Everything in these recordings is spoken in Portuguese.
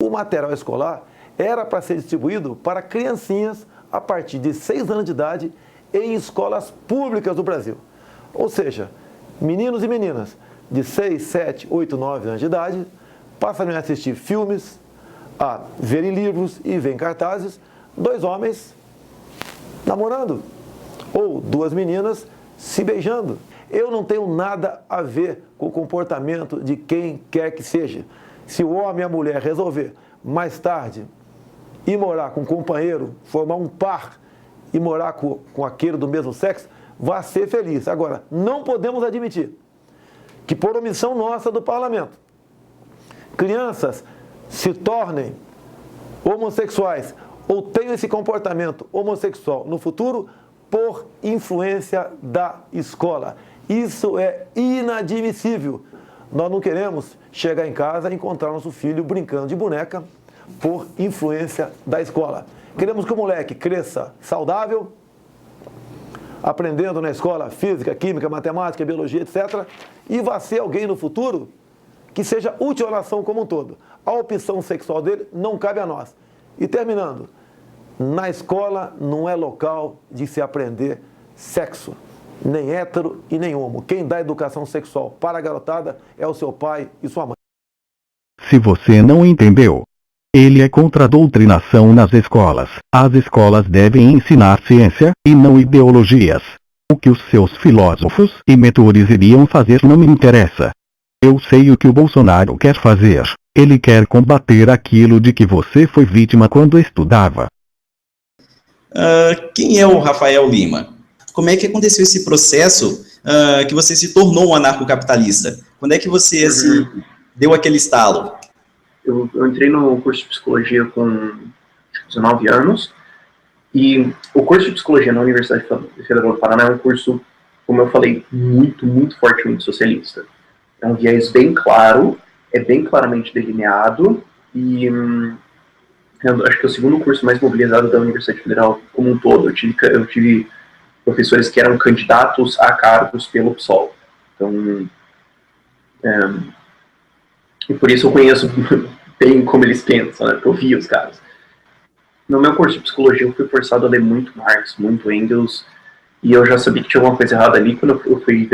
O material escolar era para ser distribuído para criancinhas a partir de 6 anos de idade em escolas públicas do Brasil. Ou seja, meninos e meninas de 6, 7, 8, 9 anos de idade passam a assistir filmes, a verem livros e verem cartazes, 2 homens namorando ou 2 meninas se beijando. Eu não tenho nada a ver com o comportamento de quem quer que seja. Se o homem e a mulher resolver mais tarde ir morar com um companheiro, formar um par e morar com aquele do mesmo sexo, vai ser feliz. Agora, não podemos admitir que, por omissão nossa do parlamento, crianças se tornem homossexuais ou tenham esse comportamento homossexual no futuro por influência da escola. Isso é inadmissível. Nós não queremos chegar em casa e encontrar nosso filho brincando de boneca por influência da escola. Queremos que o moleque cresça saudável, aprendendo na escola física, química, matemática, biologia, etc. E vá ser alguém no futuro que seja útil à nação como um todo. A opção sexual dele não cabe a nós. E terminando, na escola não é local de se aprender sexo, nem hétero e nem homo. Quem dá educação sexual para a garotada é o seu pai e sua mãe. Se você não entendeu, ele é contra a doutrinação nas escolas. As escolas devem ensinar ciência, e não ideologias. O que os seus filósofos e mentores iriam fazer não me interessa. Eu sei o que o Bolsonaro quer fazer. Ele quer combater aquilo de que você foi vítima quando estudava. Quem é o Rafael Lima? Como é que aconteceu esse processo que você se tornou um anarcocapitalista? Quando é que você assim, deu aquele estalo? Eu entrei no curso de psicologia com 19 anos, e o curso de psicologia na Universidade Federal do Paraná é um curso, como eu falei, muito, muito fortemente socialista. É um viés bem claro, é bem claramente delineado, e eu acho que é o segundo curso mais mobilizado da Universidade Federal como um todo. Eu tive professores que eram candidatos a cargos pelo PSOL. Então, e por isso eu conheço bem como eles pensam, né? Porque eu vi os caras. No meu curso de psicologia eu fui forçado a ler muito Marx, muito Engels, e eu já sabia que tinha alguma coisa errada ali quando eu fui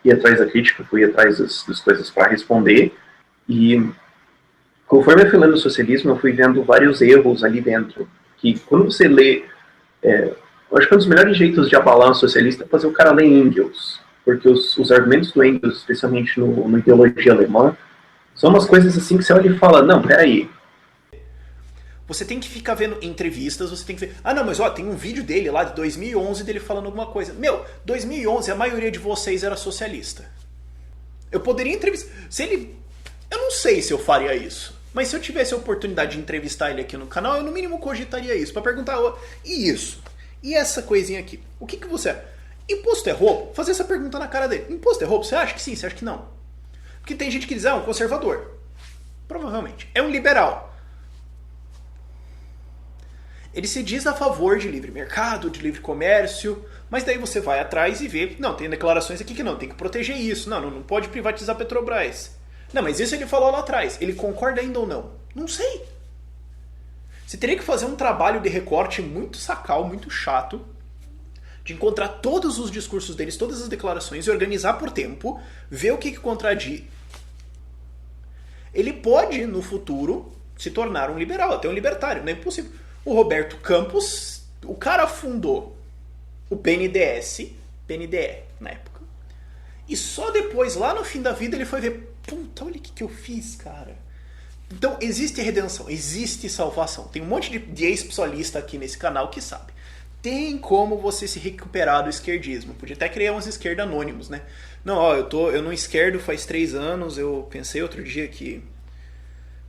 ir atrás da crítica, fui atrás das coisas para responder, e conforme eu fui lendo o socialismo, eu fui vendo vários erros ali dentro, que quando você lê, eu acho que um dos melhores jeitos de abalar um socialista é fazer o cara ler Engels, porque os argumentos do Engels, especialmente no ideologia alemã, são umas coisas assim que você olha e fala, não, peraí. Você tem que ficar vendo entrevistas, você tem que ver... Ah, não, mas ó, tem um vídeo dele lá de 2011 dele falando alguma coisa. Meu, 2011 a maioria de vocês era socialista. Eu poderia entrevistar... Eu não sei se eu faria isso. Mas se eu tivesse a oportunidade de entrevistar ele aqui no canal, eu no mínimo cogitaria isso. Pra perguntar, e isso? E essa coisinha aqui? O que você... Imposto é roubo? Fazer essa pergunta na cara dele. Imposto é roubo? Você acha que sim? Você acha que não? Porque tem gente que diz, um conservador. Provavelmente. É um liberal. Ele se diz a favor de livre mercado, de livre comércio, mas daí você vai atrás e vê, não, tem declarações aqui que não, tem que proteger isso, não pode privatizar a Petrobras. Não, mas isso ele falou lá atrás, ele concorda ainda ou não? Não sei. Você teria que fazer um trabalho de recorte muito sacal, muito chato, de encontrar todos os discursos deles, todas as declarações, e organizar por tempo, ver o que contradiz. Ele pode, no futuro, se tornar um liberal, até um libertário, não é impossível. O Roberto Campos, o cara fundou o PNDE na época. E só depois, lá no fim da vida, ele foi ver, puta, olha o que eu fiz, cara. Então, existe redenção, existe salvação. Tem um monte de ex-psolista aqui nesse canal que sabe. Tem como você se recuperar do esquerdismo. Podia até criar uns esquerda anônimos, né? Não, eu não esquerdo faz 3 anos, eu pensei outro dia que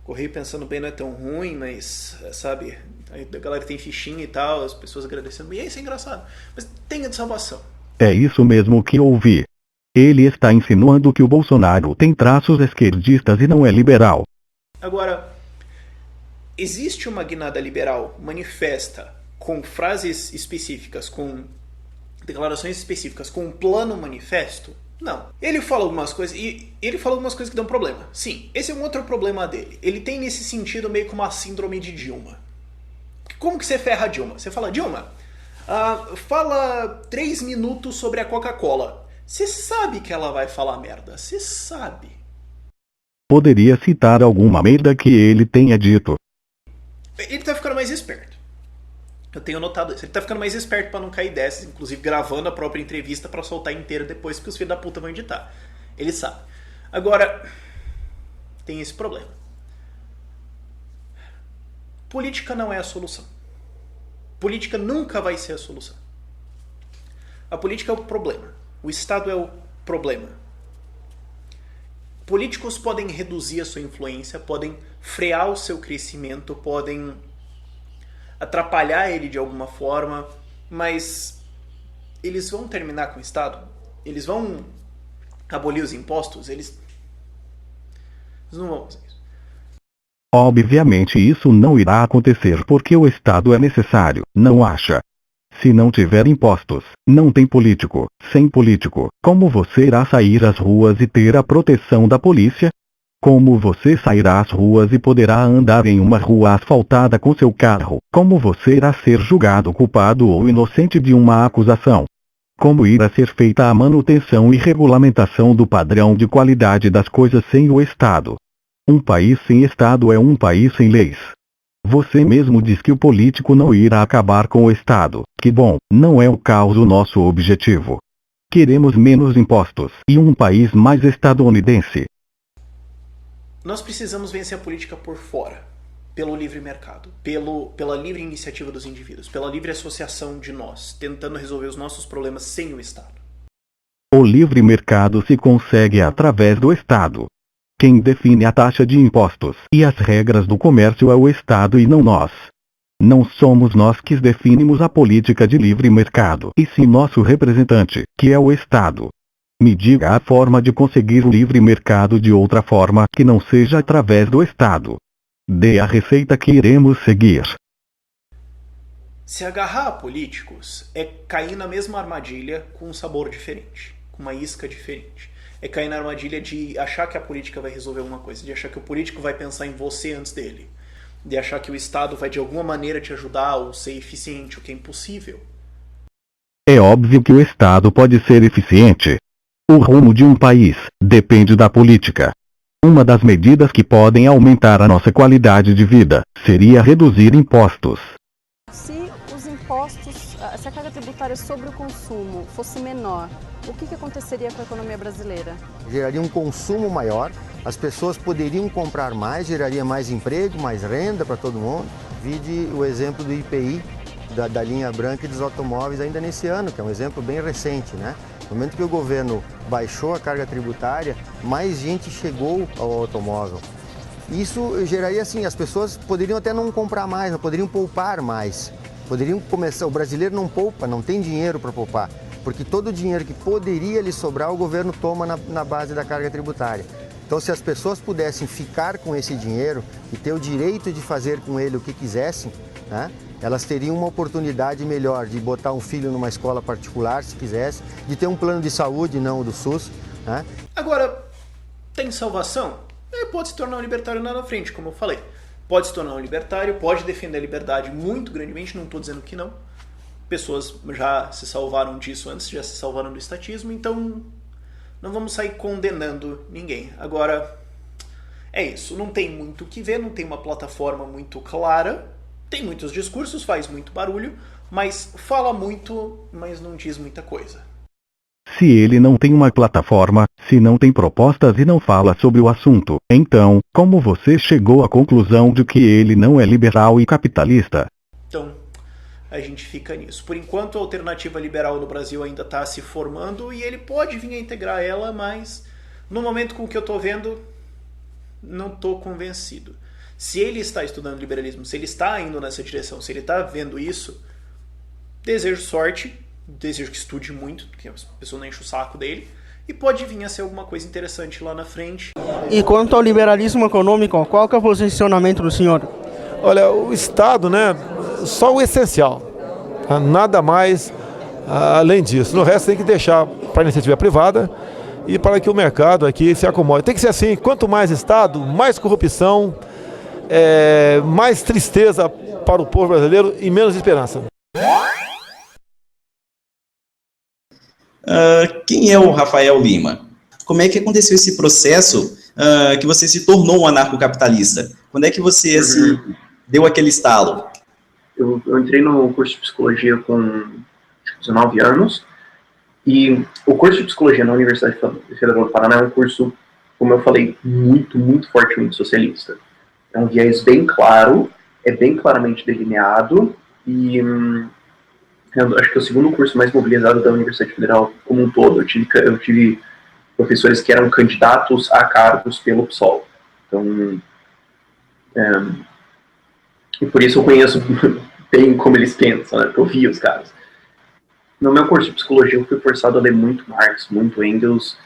corri pensando bem não é tão ruim, mas, sabe, a galera tem fichinha e tal, as pessoas agradecendo, e isso é engraçado. Mas tenha de salvação. É isso mesmo que ouvi. Ele está insinuando que o Bolsonaro tem traços esquerdistas e não é liberal. Agora, existe uma guinada liberal manifesta com frases específicas, com declarações específicas, com um plano manifesto? Não. Ele fala algumas coisas e ele fala algumas coisas que dão problema. Sim, esse é um outro problema dele. Ele tem nesse sentido meio que uma síndrome de Dilma. Como que você ferra a Dilma? Você fala, Dilma, fala 3 minutos sobre a Coca-Cola. Você sabe que ela vai falar merda. Você sabe. Poderia citar alguma merda que ele tenha dito. Ele tá ficando mais esperto. Eu tenho notado isso. Ele tá ficando mais esperto pra não cair dessas, inclusive gravando a própria entrevista pra soltar inteira depois, porque os filhos da puta vão editar. Ele sabe. Agora, tem esse problema. Política não é a solução. Política nunca vai ser a solução. A política é o problema. O Estado é o problema. Políticos podem reduzir a sua influência, podem frear o seu crescimento, podem atrapalhar ele de alguma forma, mas eles vão terminar com o Estado? Eles vão abolir os impostos? Eles não vão fazer isso. Obviamente isso não irá acontecer porque o Estado é necessário, não acha? Se não tiver impostos, não tem político. Sem político, como você irá sair às ruas e ter a proteção da polícia? Como você sairá às ruas e poderá andar em uma rua asfaltada com seu carro? Como você irá ser julgado culpado ou inocente de uma acusação? Como irá ser feita a manutenção e regulamentação do padrão de qualidade das coisas sem o Estado? Um país sem Estado é um país sem leis. Você mesmo diz que o político não irá acabar com o Estado. Que bom, não é o caos o nosso objetivo. Queremos menos impostos e um país mais estadunidense. Nós precisamos vencer a política por fora. Pelo livre mercado, pela livre iniciativa dos indivíduos, pela livre associação de nós, tentando resolver os nossos problemas sem o Estado. O livre mercado se consegue através do Estado. Quem define a taxa de impostos e as regras do comércio é o Estado e não nós. Não somos nós que definimos a política de livre mercado, e sim nosso representante, que é o Estado. Me diga a forma de conseguir o livre mercado de outra forma que não seja através do Estado. Dê a receita que iremos seguir. Se agarrar a políticos é cair na mesma armadilha com um sabor diferente, com uma isca diferente. É cair na armadilha de achar que a política vai resolver alguma coisa, de achar que o político vai pensar em você antes dele, de achar que o Estado vai de alguma maneira te ajudar ou ser eficiente, o que é impossível. É óbvio que o Estado pode ser eficiente. O rumo de um país depende da política. Uma das medidas que podem aumentar a nossa qualidade de vida seria reduzir impostos. Se os impostos, se a carga tributária sobre o consumo fosse menor, o que aconteceria com a economia brasileira? Geraria um consumo maior, as pessoas poderiam comprar mais, geraria mais emprego, mais renda para todo mundo. Vide o exemplo do IPI, da linha branca e dos automóveis ainda nesse ano, que é um exemplo bem recente, né? No momento que o governo baixou a carga tributária, mais gente chegou ao automóvel. Isso geraria assim, as pessoas poderiam até não comprar mais, não poderiam poupar mais. Poderiam começar, o brasileiro não poupa, não tem dinheiro para poupar, porque todo o dinheiro que poderia lhe sobrar, o governo toma na base da carga tributária. Então, se as pessoas pudessem ficar com esse dinheiro e ter o direito de fazer com ele o que quisessem, né? Elas teriam uma oportunidade melhor de botar um filho numa escola particular, se quisesse, de ter um plano de saúde, não o do SUS, né? Agora, tem salvação? Pode se tornar um libertário lá na frente, como eu falei. Pode se tornar um libertário, pode defender a liberdade muito grandemente, não estou dizendo que não. Pessoas já se salvaram disso antes, já se salvaram do estatismo, então não vamos sair condenando ninguém. Agora, é isso, não tem muito o que ver, não tem uma plataforma muito clara. Tem muitos discursos, faz muito barulho, mas fala muito, mas não diz muita coisa. Se ele não tem uma plataforma, se não tem propostas e não fala sobre o assunto, então, como você chegou à conclusão de que ele não é liberal e capitalista? Então, a gente fica nisso. Por enquanto, a alternativa liberal no Brasil ainda está se formando e ele pode vir a integrar ela, mas no momento com o que eu estou vendo, não estou convencido. Se ele está estudando liberalismo, se ele está indo nessa direção, se ele está vendo isso, desejo sorte, desejo que estude muito, porque a pessoa não enche o saco dele, e pode vir a ser alguma coisa interessante lá na frente. E quanto ao liberalismo econômico, qual que é o posicionamento do senhor? Olha, o Estado, né, só o essencial, tá? Nada mais além disso. No resto tem que deixar para a iniciativa privada e para que o mercado aqui se acomode. Tem que ser assim, quanto mais Estado, mais corrupção, mais tristeza para o povo brasileiro e menos esperança. Quem é o Rafael Lima? Como é que aconteceu esse processo que você se tornou um anarcocapitalista? Quando é que você deu aquele estalo? Eu entrei no curso de psicologia com 19 anos, e o curso de psicologia na Universidade Federal do Paraná é um curso, como eu falei, muito, muito fortemente socialista. É um viés bem claro, é bem claramente delineado, e eu acho que é o segundo curso mais mobilizado da Universidade Federal como um todo. Eu tive professores que eram candidatos a cargos pelo PSOL. Então, e por isso eu conheço bem como eles pensam, né? Porque eu vi os caras. No meu curso de psicologia eu fui forçado a ler muito Marx, muito Engels,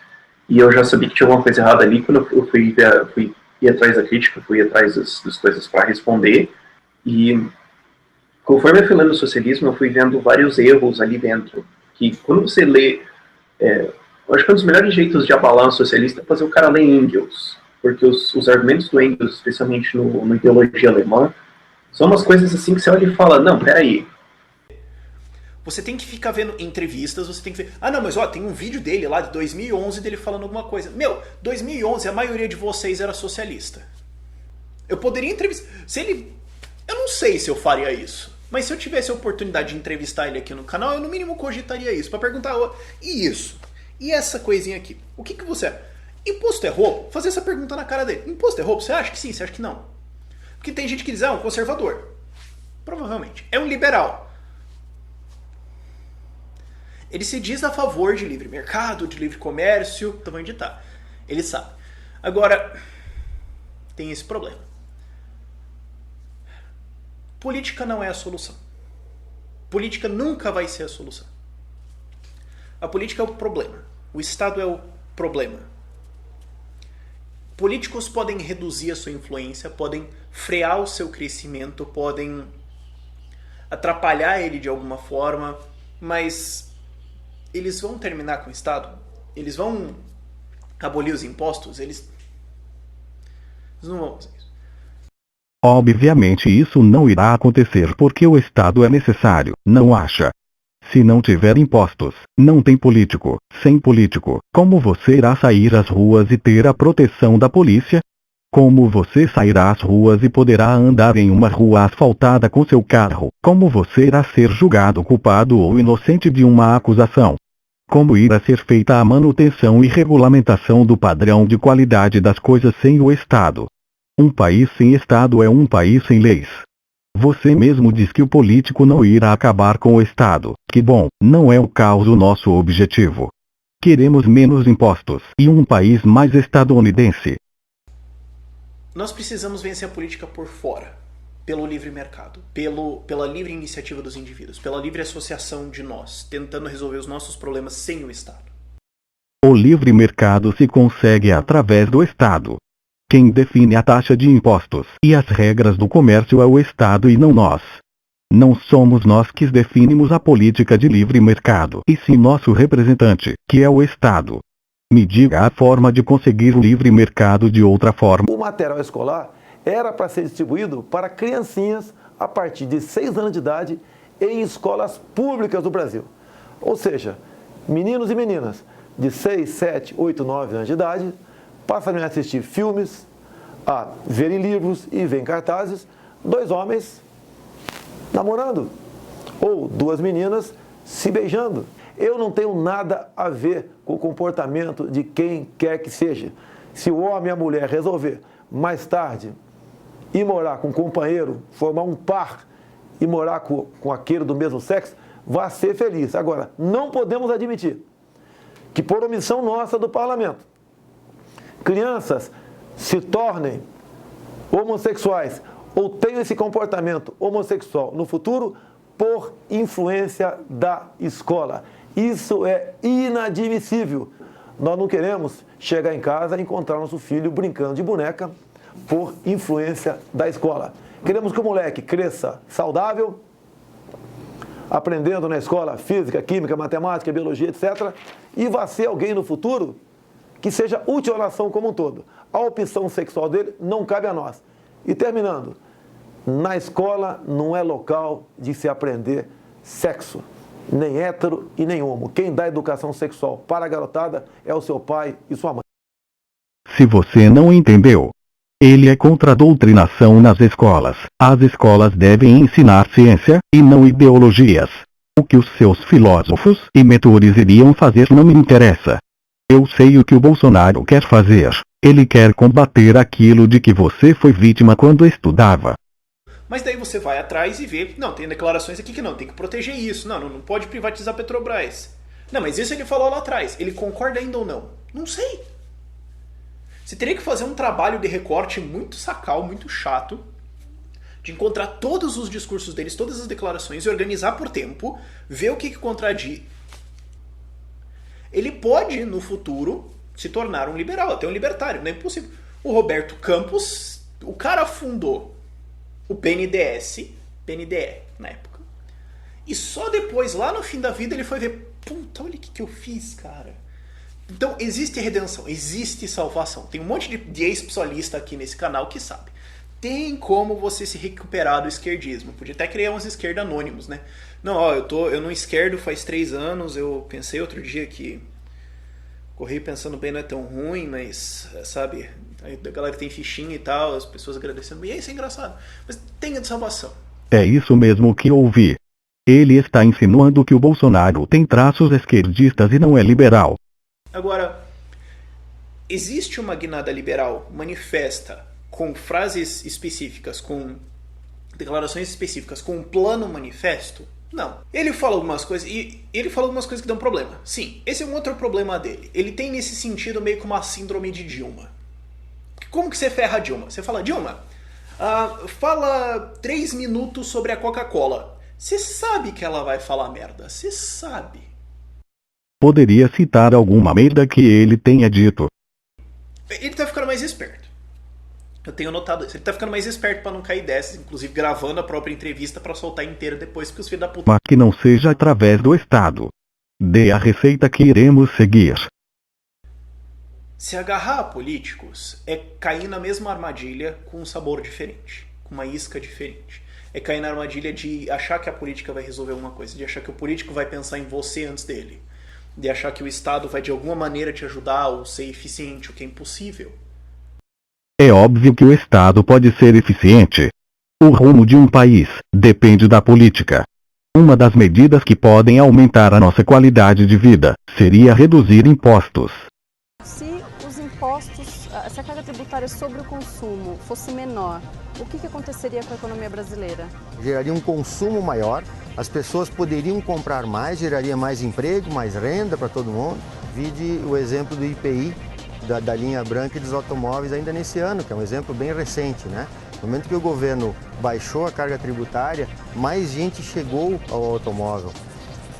e eu já sabia que tinha alguma coisa errada ali quando eu fui ir atrás da crítica, fui atrás das coisas para responder, e conforme eu fui lendo o socialismo, eu fui vendo vários erros ali dentro, que quando você lê, eu acho que um dos melhores jeitos de abalar um socialista é fazer o cara ler Engels, porque os argumentos do Engels, especialmente no ideologia alemã, são umas coisas assim que você olha e fala, não, peraí. Você tem que ficar vendo entrevistas, você tem que ver... Ah, não, mas ó, tem um vídeo dele lá de 2011 dele falando alguma coisa. Meu, 2011 a maioria de vocês era socialista. Eu poderia entrevistar... Eu não sei se eu faria isso. Mas se eu tivesse a oportunidade de entrevistar ele aqui no canal, eu no mínimo cogitaria isso. Pra perguntar, e isso? E essa coisinha aqui? O que você é? Imposto é roubo? Fazer essa pergunta na cara dele. Imposto é roubo? Você acha que sim? Você acha que não? Porque tem gente que diz, um conservador. Provavelmente. É um liberal. Ele se diz a favor de livre mercado, de livre comércio, tamanho de tá. Ele sabe. Agora, tem esse problema. Política não é a solução. Política nunca vai ser a solução. A política é o problema. O Estado é o problema. Políticos podem reduzir a sua influência, podem frear o seu crescimento, podem atrapalhar ele de alguma forma, mas eles vão terminar com o Estado? Eles vão abolir os impostos? Eles não vão fazer isso. Obviamente isso não irá acontecer porque o Estado é necessário, não acha? Se não tiver impostos, não tem político. Sem político, como você irá sair às ruas e ter a proteção da polícia? Como você sairá às ruas e poderá andar em uma rua asfaltada com seu carro? Como você irá ser julgado culpado ou inocente de uma acusação? Como irá ser feita a manutenção e regulamentação do padrão de qualidade das coisas sem o Estado? Um país sem Estado é um país sem leis. Você mesmo diz que o político não irá acabar com o Estado. Que bom, não é o caos o nosso objetivo. Queremos menos impostos e um país mais estadunidense. Nós precisamos vencer a política por fora, pelo livre mercado, pela livre iniciativa dos indivíduos, pela livre associação de nós, tentando resolver os nossos problemas sem o Estado. O livre mercado se consegue através do Estado. Quem define a taxa de impostos e as regras do comércio é o Estado e não nós. Não somos nós que definimos a política de livre mercado, e sim nosso representante, que é o Estado. Me diga a forma de conseguir o livre mercado de outra forma. O material escolar era para ser distribuído para criancinhas a partir de 6 anos de idade em escolas públicas do Brasil. Ou seja, meninos e meninas de 6, 7, 8, 9 anos de idade passam a assistir filmes, a verem livros e verem cartazes, 2 homens namorando, ou 2 meninas se beijando. Eu não tenho nada a ver com o comportamento de quem quer que seja. Se o homem e a mulher resolver, mais tarde, ir morar com um companheiro, formar um par e morar com aquele do mesmo sexo, vai ser feliz. Agora, não podemos admitir que, por omissão nossa do parlamento, crianças se tornem homossexuais ou tenham esse comportamento homossexual no futuro por influência da escola. Isso é inadmissível. Nós não queremos chegar em casa e encontrar nosso filho brincando de boneca por influência da escola. Queremos que o moleque cresça saudável, aprendendo na escola física, química, matemática, biologia, etc. E vá ser alguém no futuro que seja útil à nação como um todo. A opção sexual dele não cabe a nós. E terminando, na escola não é local de se aprender sexo, nem hétero e nem homo. Quem dá educação sexual para a garotada é o seu pai e sua mãe. Se você não entendeu, ele é contra a doutrinação nas escolas. As escolas devem ensinar ciência, e não ideologias. O que os seus filósofos e mentores iriam fazer não me interessa. Eu sei o que o Bolsonaro quer fazer. Ele quer combater aquilo de que você foi vítima quando estudava. Mas daí você vai atrás e vê, não, tem declarações aqui que não, tem que proteger isso, não pode privatizar a Petrobras. Não, mas isso ele falou lá atrás, ele concorda ainda ou não? Não sei. Você teria que fazer um trabalho de recorte muito sacal, muito chato, de encontrar todos os discursos deles, todas as declarações, e organizar por tempo, ver o que contradiz. Ele pode, no futuro, se tornar um liberal, até um libertário, não é impossível. O Roberto Campos, o cara fundou o PNDE na época. E só depois, lá no fim da vida, ele foi ver, puta, olha o que eu fiz, cara. Então, existe redenção, existe salvação. Tem um monte de ex-psolista aqui nesse canal que sabe. Tem como você se recuperar do esquerdismo. Podia até criar uns esquerda anônimos, né? Não, ó, eu não esquerdo faz 3 anos, eu pensei outro dia que corri pensando bem não é tão ruim, mas, sabe, a galera tem fichinha e tal, as pessoas agradecendo, e isso é engraçado. Mas tenha de salvação. É isso mesmo que ouvi. Ele está insinuando que o Bolsonaro tem traços esquerdistas e não é liberal. Agora, existe uma guinada liberal manifesta com frases específicas, com declarações específicas, com um plano manifesto? Não. Ele fala algumas coisas, e ele fala algumas coisas que dão problema. Sim, esse é um outro problema dele. Ele tem nesse sentido meio que uma síndrome de Dilma. Como que você ferra a Dilma? Você fala, Dilma, fala 3 minutos sobre a Coca-Cola. Você sabe que ela vai falar merda, você sabe. Poderia citar alguma merda que ele tenha dito. Ele tá ficando mais esperto. Eu tenho notado isso. Ele tá ficando mais esperto pra não cair dessas, inclusive gravando a própria entrevista pra soltar inteira depois, porque os filhos da puta... Mas que não seja através do Estado. Dê a receita que iremos seguir. Se agarrar a políticos é cair na mesma armadilha com um sabor diferente, com uma isca diferente. É cair na armadilha de achar que a política vai resolver alguma coisa, de achar que o político vai pensar em você antes dele, de achar que o Estado vai de alguma maneira te ajudar ou ser eficiente, o que é impossível. É óbvio que o Estado pode ser eficiente. O rumo de um país depende da política. Uma das medidas que podem aumentar a nossa qualidade de vida seria reduzir impostos. Se os impostos, se a carga tributária sobre o consumo fosse menor, o que aconteceria com a economia brasileira? Geraria um consumo maior, as pessoas poderiam comprar mais, geraria mais emprego, mais renda para todo mundo. Vide o exemplo do IPI, da linha branca e dos automóveis ainda nesse ano, que é um exemplo bem recente, né? No momento que o governo baixou a carga tributária, mais gente chegou ao automóvel.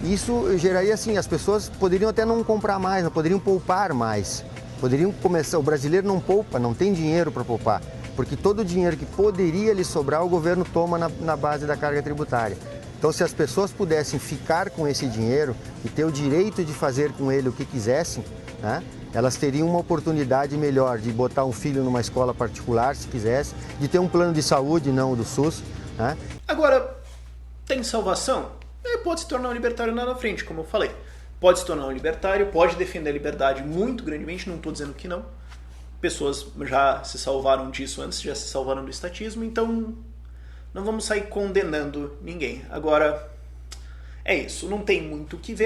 Isso geraria assim, as pessoas poderiam até não comprar mais, não poderiam poupar mais. Poderiam começar, o brasileiro não poupa, não tem dinheiro para poupar, porque todo o dinheiro que poderia lhe sobrar, o governo toma na base da carga tributária. Então, se as pessoas pudessem ficar com esse dinheiro e ter o direito de fazer com ele o que quisessem, né? Elas teriam uma oportunidade melhor de botar um filho numa escola particular, se quisesse, de ter um plano de saúde, não o do SUS, né? Agora, tem salvação? Ele pode se tornar um libertário lá na frente, como eu falei. Pode se tornar um libertário, pode defender a liberdade muito grandemente, não estou dizendo que não. Pessoas já se salvaram disso antes, já se salvaram do estatismo, então não vamos sair condenando ninguém. Agora, é isso, não tem muito o que ver.